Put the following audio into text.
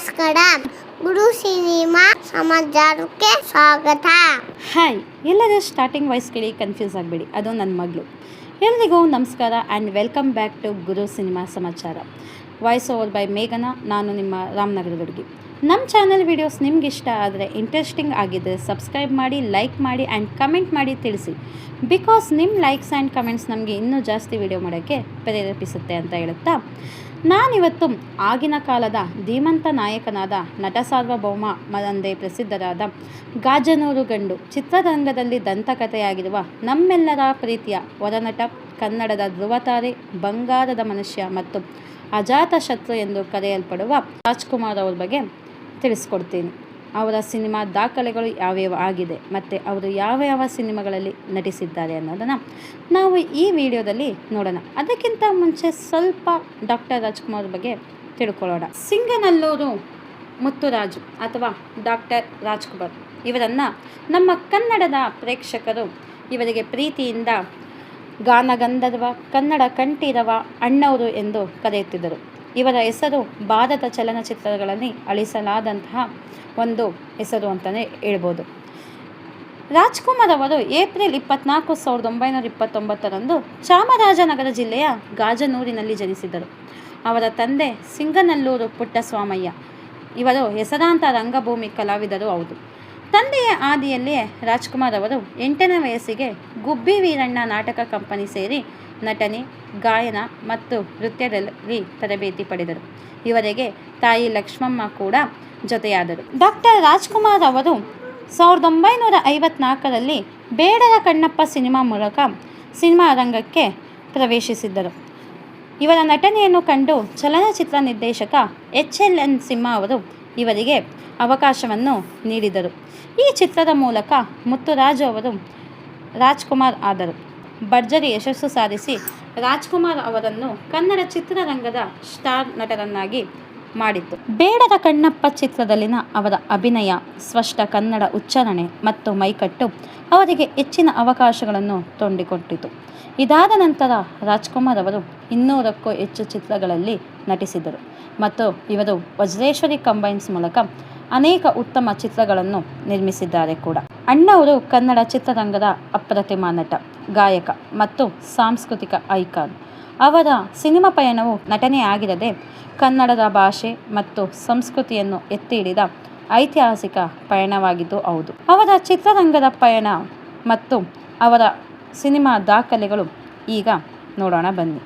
ನಮಸ್ಕಾರ. ಗುರು ಸಿನಿಮಾ ಸಮಾಚಾರಕ್ಕೆ ಸ್ವಾಗತ. ಹಾಯ್, ಎಲ್ಲರೂ ಸ್ಟಾರ್ಟಿಂಗ್ ವಾಯ್ಸ್ ಕೇಳಿ ಕನ್ಫ್ಯೂಸ್ ಆಗಬೇಡಿ, ಅದು ನನ್ನ ಮಗಳು. ಎಲ್ಲರಿಗೂ ನಮಸ್ಕಾರ and welcome back to Guru cinema Samachar. Voice over by ಮೇಘನಾ. ನಾನು ನಿಮ್ಮ ರಾಮನಗರದ ಹುಡುಗಿ. ನಮ್ಮ ಚಾನಲ್ ವೀಡಿಯೋಸ್ ನಿಮ್ಗೆ ಇಷ್ಟ ಆದರೆ, ಇಂಟ್ರೆಸ್ಟಿಂಗ್ ಆಗಿದ್ದರೆ ಸಬ್ಸ್ಕ್ರೈಬ್ ಮಾಡಿ, ಲೈಕ್ ಮಾಡಿ ಆ್ಯಂಡ್ ಕಮೆಂಟ್ ಮಾಡಿ ತಿಳಿಸಿ. ಬಿಕಾಸ್ ನಿಮ್ಮ ಲೈಕ್ಸ್ ಆ್ಯಂಡ್ ಕಮೆಂಟ್ಸ್ ನಮಗೆ ಇನ್ನೂ ಜಾಸ್ತಿ ವಿಡಿಯೋ ಮಾಡೋಕ್ಕೆ ಪ್ರೇರೇಪಿಸುತ್ತೆ ಅಂತ ಹೇಳುತ್ತಾ, ನಾನಿವತ್ತು ಆಗಿನ ಕಾಲದ ಧೀಮಂತ ನಾಯಕನಾದ ನಟ ಸಾರ್ವಭೌಮ ಎಂದೇ ಪ್ರಸಿದ್ಧರಾದ ಗಾಜನೂರು ಗಂಡು ಚಿತ್ರರಂಗದಲ್ಲಿ ದಂತಕಥೆಯಾಗಿರುವ ನಮ್ಮೆಲ್ಲರ ಪ್ರೀತಿಯ ಹೊರನಟ, ಕನ್ನಡದ ಧ್ರುವತಾರೆ, ಬಂಗಾರದ ಮನುಷ್ಯ ಮತ್ತು ಅಜಾತಶತ್ರು ಎಂದು ಕರೆಯಲ್ಪಡುವ ರಾಜ್ಕುಮಾರ್ ಅವ್ರ ಬಗ್ಗೆ ತಿಳಿಸ್ಕೊಡ್ತೀನಿ. ಅವರ ಸಿನಿಮಾ ದಾಖಲೆಗಳು ಯಾವ್ಯಾವ ಆಗಿದೆ ಮತ್ತು ಅವರು ಯಾವ ಸಿನಿಮಾಗಳಲ್ಲಿ ನಟಿಸಿದ್ದಾರೆ ಅನ್ನೋದನ್ನು ನಾವು ಈ ವಿಡಿಯೋದಲ್ಲಿ ನೋಡೋಣ. ಅದಕ್ಕಿಂತ ಮುಂಚೆ ಸ್ವಲ್ಪ ಡಾಕ್ಟರ್ ರಾಜ್ಕುಮಾರ್ ಬಗ್ಗೆ ತಿಳ್ಕೊಳ್ಳೋಣ. ಸಿಂಗನಲ್ಲೂರು ಮುತ್ತುರಾಜು ಅಥವಾ ಡಾಕ್ಟರ್ ರಾಜ್ಕುಮಾರ್ ಇವರನ್ನು ನಮ್ಮ ಕನ್ನಡದ ಪ್ರೇಕ್ಷಕರು ಇವರಿಗೆ ಪ್ರೀತಿಯಿಂದ ಗಾನಗಂಧರ್ವ, ಕನ್ನಡ ಕಂಠೀರವ, ಅಣ್ಣವರು ಎಂದು ಕರೆಯುತ್ತಿದ್ದರು. ಇವರ ಹೆಸರು ಭಾರತ ಚಲನಚಿತ್ರಗಳಲ್ಲಿ ಅಳಿಸಲಾದಂತಹ ಒಂದು ಹೆಸರು ಅಂತಲೇ ಹೇಳ್ಬೋದು. ರಾಜ್ಕುಮಾರ್ ಅವರು ಏಪ್ರಿಲ್ 24, 1929 ಚಾಮರಾಜನಗರ ಜಿಲ್ಲೆಯ ಗಾಜನೂರಿನಲ್ಲಿ ಜನಿಸಿದರು. ಅವರ ತಂದೆ ಸಿಂಗನಲ್ಲೂರು ಪುಟ್ಟಸ್ವಾಮಯ್ಯ. ಇವರು ಹೆಸರಾಂತ ರಂಗಭೂಮಿ ಕಲಾವಿದರು ಹೌದು. ತಂದೆಯ ಹಾದಿಯಲ್ಲಿಯೇ ರಾಜ್ಕುಮಾರ್ ಅವರು 8ನೇ ವಯಸ್ಸಿಗೆ ಗುಬ್ಬಿ ವೀರಣ್ಣ ನಾಟಕ ಕಂಪನಿ ಸೇರಿ ನಟನೆ, ಗಾಯನ ಮತ್ತು ನೃತ್ಯದಲ್ಲಿ ತರಬೇತಿ ಪಡೆದರು. ಇವರಿಗೆ ತಾಯಿ ಲಕ್ಷ್ಮಮ್ಮ ಕೂಡ ಜೊತೆಯಾದರು. ಡಾಕ್ಟರ್ ರಾಜ್ಕುಮಾರ್ ಅವರು 1954 ಬೇಡರ ಕಣ್ಣಪ್ಪ ಸಿನಿಮಾ ಮೂಲಕ ಸಿನಿಮಾ ರಂಗಕ್ಕೆ ಪ್ರವೇಶಿಸಿದ್ದರು. ಇವರ ನಟನೆಯನ್ನು ಕಂಡು ಚಲನಚಿತ್ರ ನಿರ್ದೇಶಕ HLN ಸಿಂಹ ಅವರು ಇವರಿಗೆ ಅವಕಾಶವನ್ನು ನೀಡಿದರು. ಈ ಚಿತ್ರದ ಮೂಲಕ ಮುತ್ತುರಾಜು ಅವರು ರಾಜ್ಕುಮಾರ್ ಆದರು. ಭರ್ಜರಿ ಯಶಸ್ಸು ಸಾಧಿಸಿ ರಾಜ್ಕುಮಾರ್ ಅವರನ್ನು ಕನ್ನಡ ಚಿತ್ರರಂಗದ ಸ್ಟಾರ್ ನಟರನ್ನಾಗಿ ಮಾಡಿತ್ತು. ಬೇಡರ ಕಣ್ಣಪ್ಪ ಚಿತ್ರದಲ್ಲಿನ ಅವರ ಅಭಿನಯ, ಸ್ಪಷ್ಟ ಕನ್ನಡ ಉಚ್ಚಾರಣೆ ಮತ್ತು ಮೈಕಟ್ಟು ಅವರಿಗೆ ಹೆಚ್ಚಿನ ಅವಕಾಶಗಳನ್ನು ತಂದುಕೊಟ್ಟಿತು. ಇದಾದ ನಂತರ ರಾಜ್ಕುಮಾರ್ ಅವರು 200ಕ್ಕೂ ಹೆಚ್ಚು ಚಿತ್ರಗಳಲ್ಲಿ ನಟಿಸಿದರು ಮತ್ತು ಇವರು ವಜ್ರೇಶ್ವರಿ ಕಂಬೈನ್ಸ್ ಮೂಲಕ ಅನೇಕ ಉತ್ತಮ ಚಿತ್ರಗಳನ್ನು ನಿರ್ಮಿಸಿದ್ದಾರೆ ಕೂಡ. ಅಣ್ಣವರು ಕನ್ನಡ ಚಿತ್ರರಂಗದ ಅಪ್ರತಿಮ ನಟ, ಗಾಯಕ ಮತ್ತು ಸಾಂಸ್ಕೃತಿಕ ಐಕಾನ್. ಅವರ ಸಿನಿಮಾ ಪಯಣವು ನಟನೆ ಆಗಿರದೆ ಕನ್ನಡದ ಭಾಷೆ ಮತ್ತು ಸಂಸ್ಕೃತಿಯನ್ನು ಎತ್ತಿ ಹಿಡಿದ ಐತಿಹಾಸಿಕ ಪಯಣವಾಗಿದ್ದು ಹೌದು. ಅವರ ಚಿತ್ರರಂಗದ ಪಯಣ ಮತ್ತು ಅವರ ಸಿನಿಮಾ ದಾಖಲೆಗಳು ಈಗ ನೋಡೋಣ ಬನ್ನಿ.